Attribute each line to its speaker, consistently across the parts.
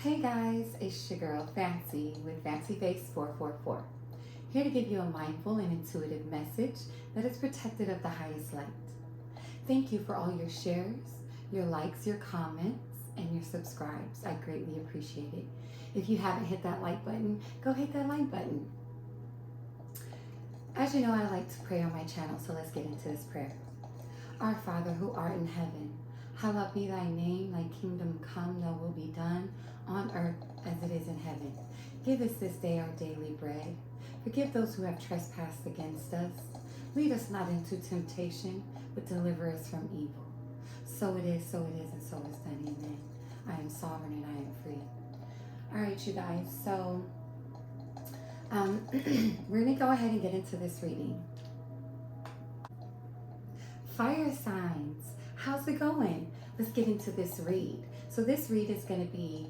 Speaker 1: Hey guys, it's your girl Fancy with Fancy Face 444. Here to give you a mindful and intuitive message that is protected of the highest light. Thank you for all your shares, your likes, your comments, and your subscribes. I greatly appreciate it. If you haven't hit that like button, go hit that like button. As you know, I like to pray on my channel, so let's get into this prayer. Our Father who art in heaven, hallowed be thy name, thy kingdom come, thy will be done on earth as it is in heaven. Give us this day our daily bread. Forgive those who have trespassed against us. Lead us not into temptation, but deliver us from evil. So it is, and so is done. Amen. I am sovereign and I am free. All right, you guys. So we're going to go ahead and get into this reading. Fire signs. How's it going? Let's get into this read. So this read is going to be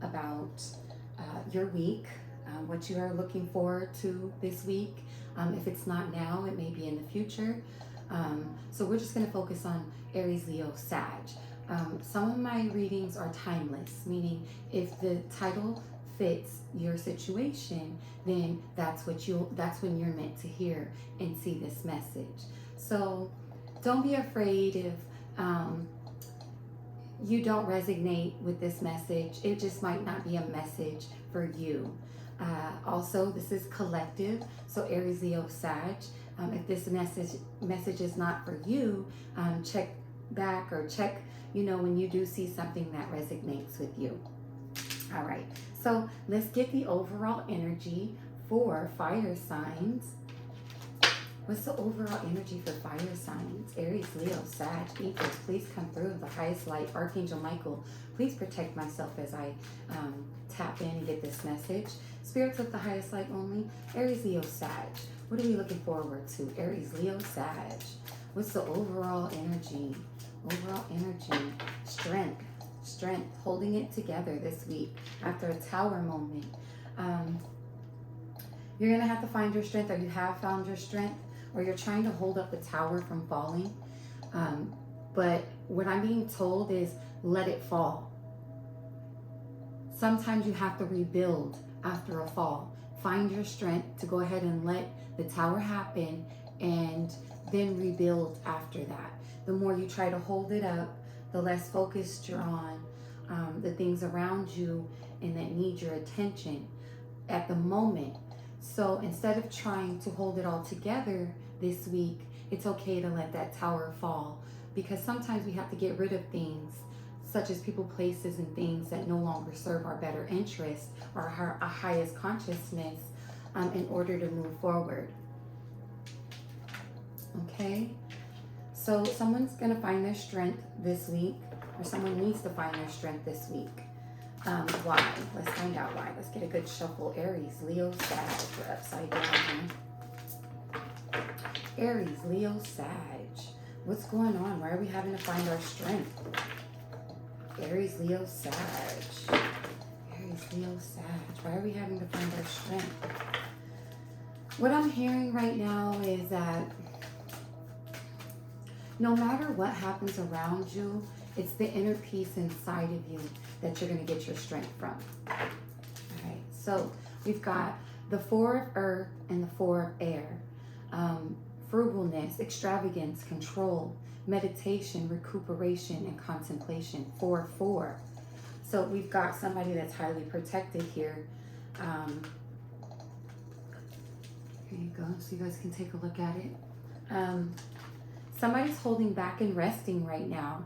Speaker 1: about your week, what you are looking forward to this week. If it's not now, it may be in the future. So we're just going to focus on Aries Leo Sag. Some of my readings are timeless, meaning if the title fits your situation, then that's when you're meant to hear and see this message. So don't be afraid if you don't resonate with this message. It just might not be a message for you. Also, this is collective. So Aries Leo Sag, if this message is not for you, check back or check, when you do see something that resonates with you. All right, so let's get the overall energy for fire signs. What's the overall energy for fire signs? Aries, Leo, Sag, Eagles, please come through. The highest light, Archangel Michael, please protect myself as I tap in and get this message. Spirits of the highest light only. Aries, Leo, Sag. What are we looking forward to? Aries, Leo, Sag. What's the overall energy? Overall energy. Strength. Holding it together this week after a tower moment. You're going to have to find your strength, or you have found your strength, or you're trying to hold up the tower from falling. But what I'm being told is let it fall. Sometimes you have to rebuild after a fall. Find your strength to go ahead and let the tower happen and then rebuild after that. The more you try to hold it up, the less focused you're on the things around you and that need your attention at the moment. So instead of trying to hold it all together this week, it's okay to let that tower fall, because sometimes we have to get rid of things such as people, places, and things that no longer serve our better interest or our highest consciousness in order to move forward. Okay? So someone's going to find their strength this week, or someone needs to find their strength this week. Why? Let's find out why. Let's get a good shuffle. Aries, Leo, Sag. We're upside down here. Aries, Leo, Sag. What's going on? Why are we having to find our strength? Aries, Leo, Sag. Aries, Leo, Sag. Why are we having to find our strength? What I'm hearing right now is that no matter what happens around you, it's the inner peace inside of you that you're going to get your strength from. All right, so we've got the Four of Earth and the Four of Air. Frugalness, extravagance, control, meditation, recuperation, and contemplation. 4-4. So we've got somebody that's highly protected here. Here you go, so you guys can take a look at it. Somebody's holding back and resting right now.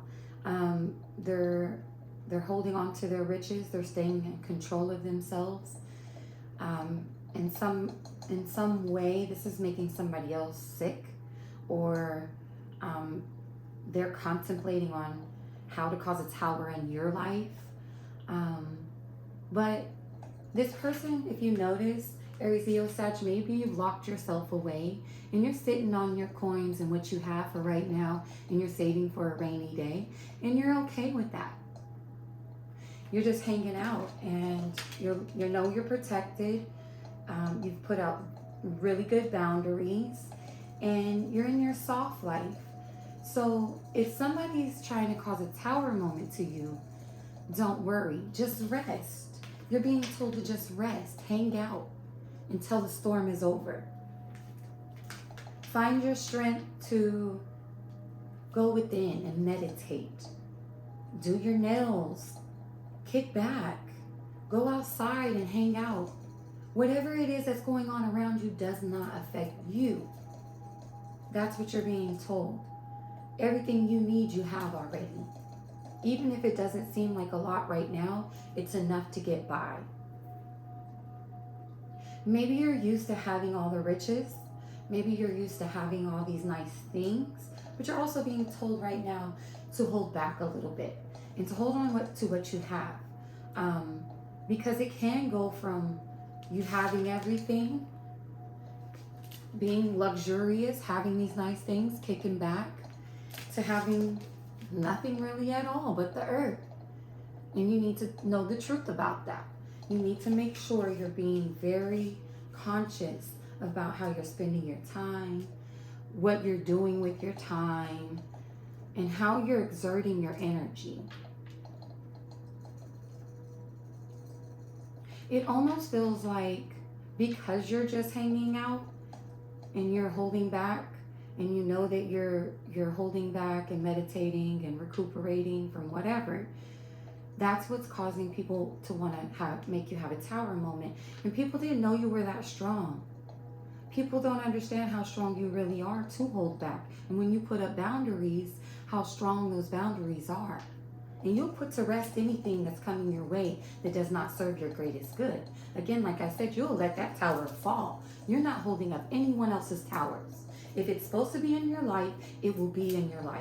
Speaker 1: They're holding on to their riches. They're staying in control of themselves. In some way, this is making somebody else sick, or they're contemplating on how to cause a tower in your life. But this person, if you notice, Aries, Leo, Sag, maybe you've locked yourself away and you're sitting on your coins and what you have for right now, and you're saving for a rainy day, and you're okay with that. You're just hanging out, and you're protected. You've put out really good boundaries, and you're in your soft life. So if somebody's trying to cause a tower moment to you, Don't worry, just rest. You're being told to just rest, hang out until the storm is over. Find your strength to go within and meditate. Do your nails, kick back, go outside and hang out. Whatever it is that's going on around you does not affect you. That's what you're being told. Everything you need, you have already. Even if it doesn't seem like a lot right now, it's enough to get by. Maybe you're used to having all the riches. Maybe you're used to having all these nice things, but you're also being told right now to hold back a little bit and to hold on to what you have. Because it can go from you having everything, being luxurious, having these nice things, kicking back, to having nothing really at all but the earth. And you need to know the truth about that. You need to make sure you're being very conscious about how you're spending your time, what you're doing with your time, and how you're exerting your energy. It almost feels like because you're just hanging out and you're holding back, and you know that you're holding back and meditating and recuperating from whatever, that's what's causing people to want to make you have a tower moment. And people didn't know you were that strong. People don't understand how strong you really are to hold back. And when you put up boundaries, how strong those boundaries are. And you'll put to rest anything that's coming your way that does not serve your greatest good. Again, like I said, you'll let that tower fall. You're not holding up anyone else's towers. If it's supposed to be in your life, it will be in your life.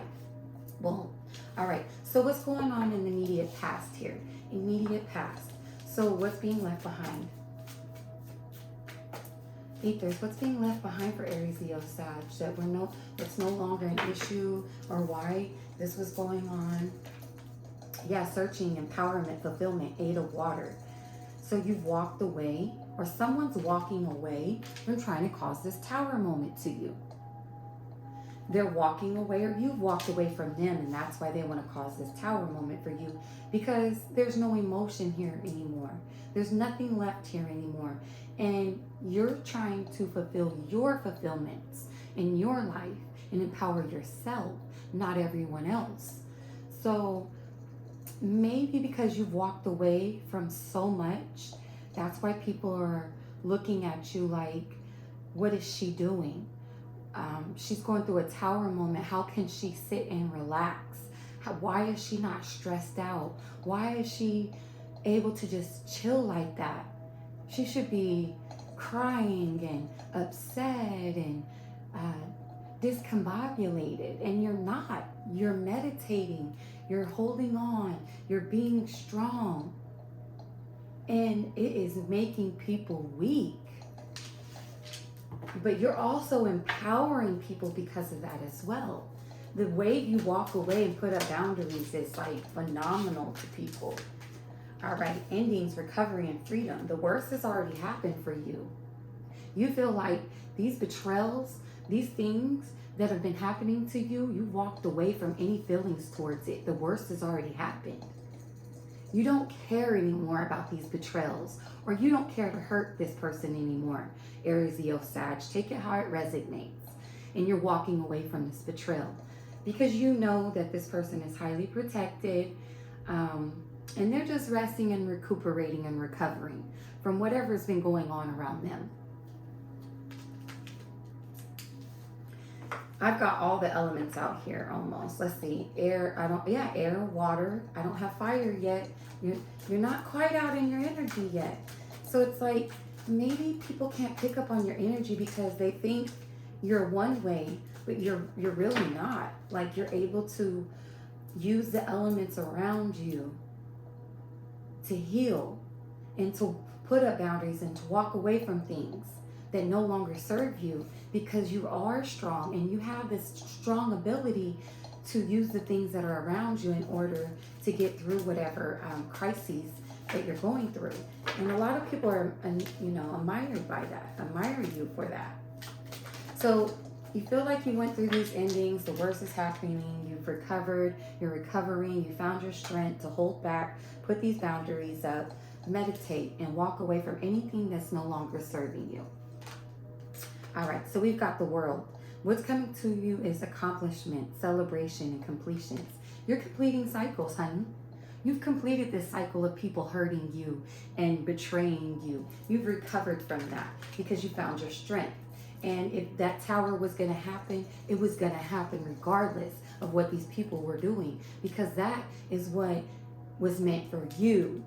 Speaker 1: Boom. All right. So what's going on in the immediate past here? Immediate past. So what's being left behind? Ethers, what's being left behind for Aries, Leo, Sag? That's no longer an issue, or why this was going on. Yeah, searching, empowerment, fulfillment, 8 of water. So you've walked away, or someone's walking away from trying to cause this tower moment to you. They're walking away, or you've walked away from them, and that's why they want to cause this tower moment for you, because there's no emotion here anymore. There's nothing left here anymore. And you're trying to fulfill your fulfillments in your life and empower yourself, not everyone else. So maybe because you've walked away from so much, that's why people are looking at you like, what is she doing? She's going through a tower moment. How can she sit and relax? Why is she not stressed out? Why is she able to just chill like that? She should be crying and upset and discombobulated, and you're not. You're meditating, you're holding on, you're being strong, and it is making people weak. But you're also empowering people because of that as well. The way you walk away and put up boundaries is like phenomenal to people. All right, endings, recovery, and freedom. The worst has already happened for you. You feel like these betrayals, these things that have been happening to you, you walked away from any feelings towards it. The worst has already happened. You don't care anymore about these betrayals, or you don't care to hurt this person anymore. Aries, Leo, Sag, take it how it resonates. And you're walking away from this betrayal because you know that this person is highly protected, and they're just resting and recuperating and recovering from whatever's been going on around them. I've got all the elements out here almost. Let's see. Air, air, water. I don't have fire yet. You're not quite out in your energy yet. So it's like maybe people can't pick up on your energy because they think you're one way, but you're really not. Like, you're able to use the elements around you to heal and to put up boundaries and to walk away from things that no longer serve you, because you are strong and you have this strong ability to use the things that are around you in order to get through whatever crises that you're going through. And a lot of people are, admired by that, admire you for that. So you feel like you went through these endings, the worst is happening, you've recovered, you're recovering, you found your strength to hold back, put these boundaries up, meditate, and walk away from anything that's no longer serving you. All right, so we've got the world. What's coming to you is accomplishment, celebration, and completions. You're completing cycles, honey. You've completed this cycle of people hurting you and betraying you. You've recovered from that because you found your strength. And if that tower was going to happen, it was going to happen regardless of what these people were doing, because that is what was meant for you.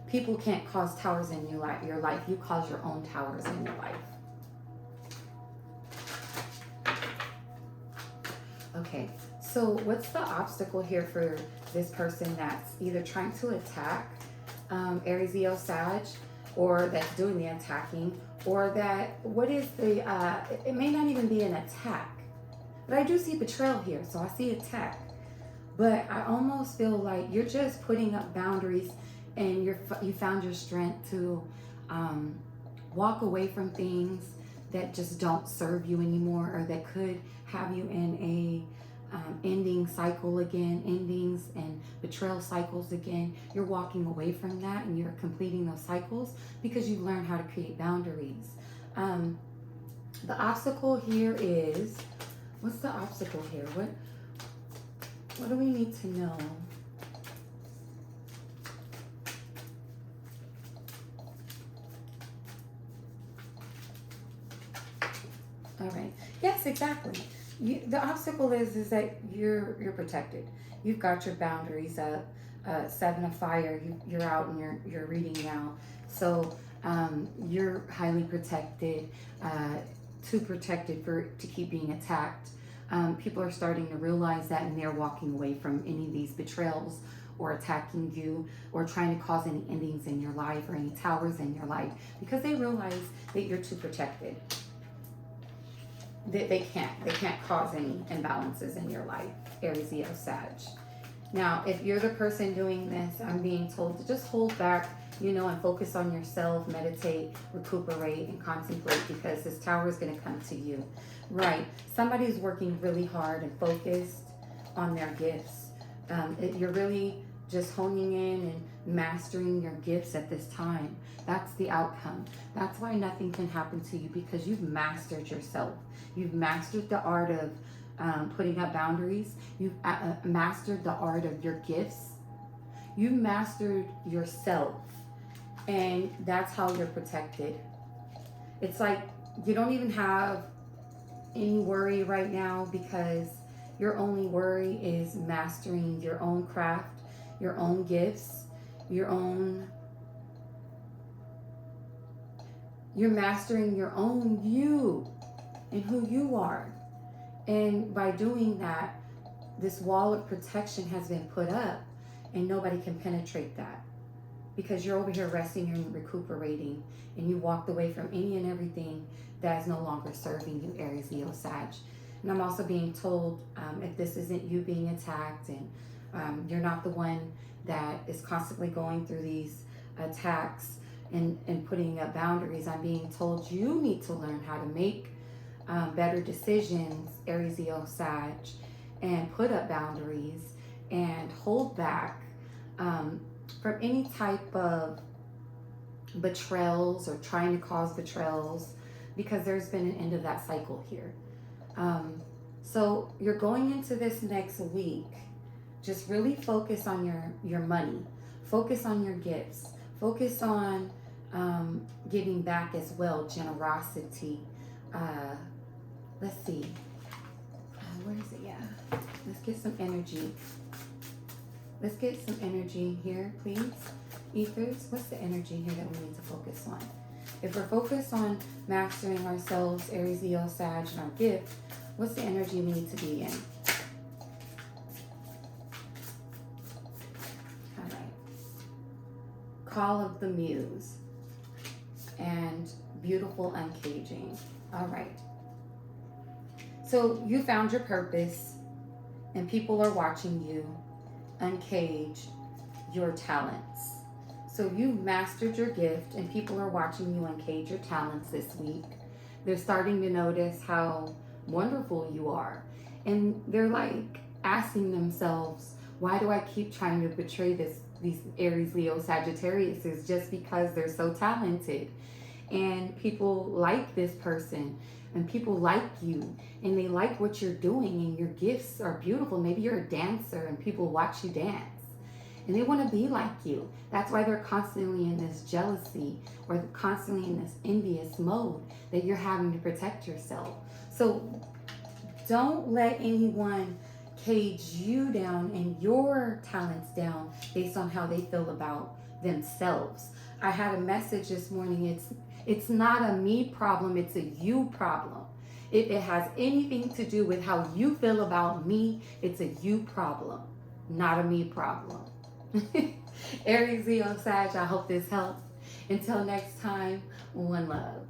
Speaker 1: People can't cause towers in your life. You cause your own towers in your life. Okay, so what's the obstacle here for this person that's either trying to attack Aries Leo Sag, or that's doing the attacking, or that, what is the, it may not even be an attack, but I do see betrayal here, so I see attack. But I almost feel like you're just putting up boundaries, and you found your strength to walk away from things that just don't serve you anymore, or that could have you in a ending cycle again, endings and betrayal cycles again. You're walking away from that, and you're completing those cycles because you've learned how to create boundaries. The obstacle here is, what's the obstacle here? What do we need to know? All right. Yes, exactly. The obstacle is that you're protected. You've got your boundaries up. Seven of Fire. You're out and you're reading now. So you're highly protected. Too protected to keep being attacked. People are starting to realize that, and they're walking away from any of these betrayals or attacking you or trying to cause any endings in your life or any towers in your life, because they realize that you're too protected. They can't cause any imbalances in your life, Aries Leo Sag. Now, if you're the person doing this, I'm being told to just hold back, and focus on yourself, meditate, recuperate, and contemplate, because this tower is going to come to you. Right. Somebody's working really hard and focused on their gifts. You're really just honing in and mastering your gifts at this time. That's the outcome. That's why nothing can happen to you, because you've mastered yourself. You've mastered the art of putting up boundaries. You've mastered the art of your gifts. You've mastered yourself. And that's how you're protected. It's like you don't even have any worry right now, because your only worry is mastering your own craft, your own gifts, you're mastering your own you and who you are. And by doing that, this wall of protection has been put up, and nobody can penetrate that, because you're over here resting and recuperating, and you walked away from any and everything that is no longer serving you, Aries Leo Sag. And I'm also being told, if this isn't you being attacked, and you're not the one that is constantly going through these attacks and putting up boundaries, I'm being told you need to learn how to make better decisions, Aries Leo Sag, and put up boundaries and hold back from any type of betrayals or trying to cause betrayals, because there's been an end of that cycle here. So you're going into this next week, just really focus on your money, focus on your gifts, focus on giving back as well, generosity. Let's see, where is it? Yeah, let's get some energy. Let's get some energy here, please. Ethers, what's the energy here that we need to focus on? If we're focused on mastering ourselves, Aries, Leo, Sag, and our gift, what's the energy we need to be in? All right. Call of the Muse and beautiful uncaging. All right. So you found your purpose, and people are watching you uncage your talents. So you've mastered your gift, and people are watching you uncage your talents this week. They're starting to notice how wonderful you are. And they're like asking themselves, why do I keep trying to betray these Aries, Leo, Sagittarius? Is just because they're so talented. And people like this person, and people like you, and they like what you're doing, and your gifts are beautiful. Maybe you're a dancer and people watch you dance and they want to be like you. That's why they're constantly in this jealousy, or constantly in this envious mode, that you're having to protect yourself. So don't let anyone cage you down and your talents down based on how they feel about themselves. I had a message this morning. It's not a me problem, it's a you problem. If it has anything to do with how you feel about me, it's a you problem, not a me problem. Aries, Leo, Sag, I hope this helps. Until next time, one love.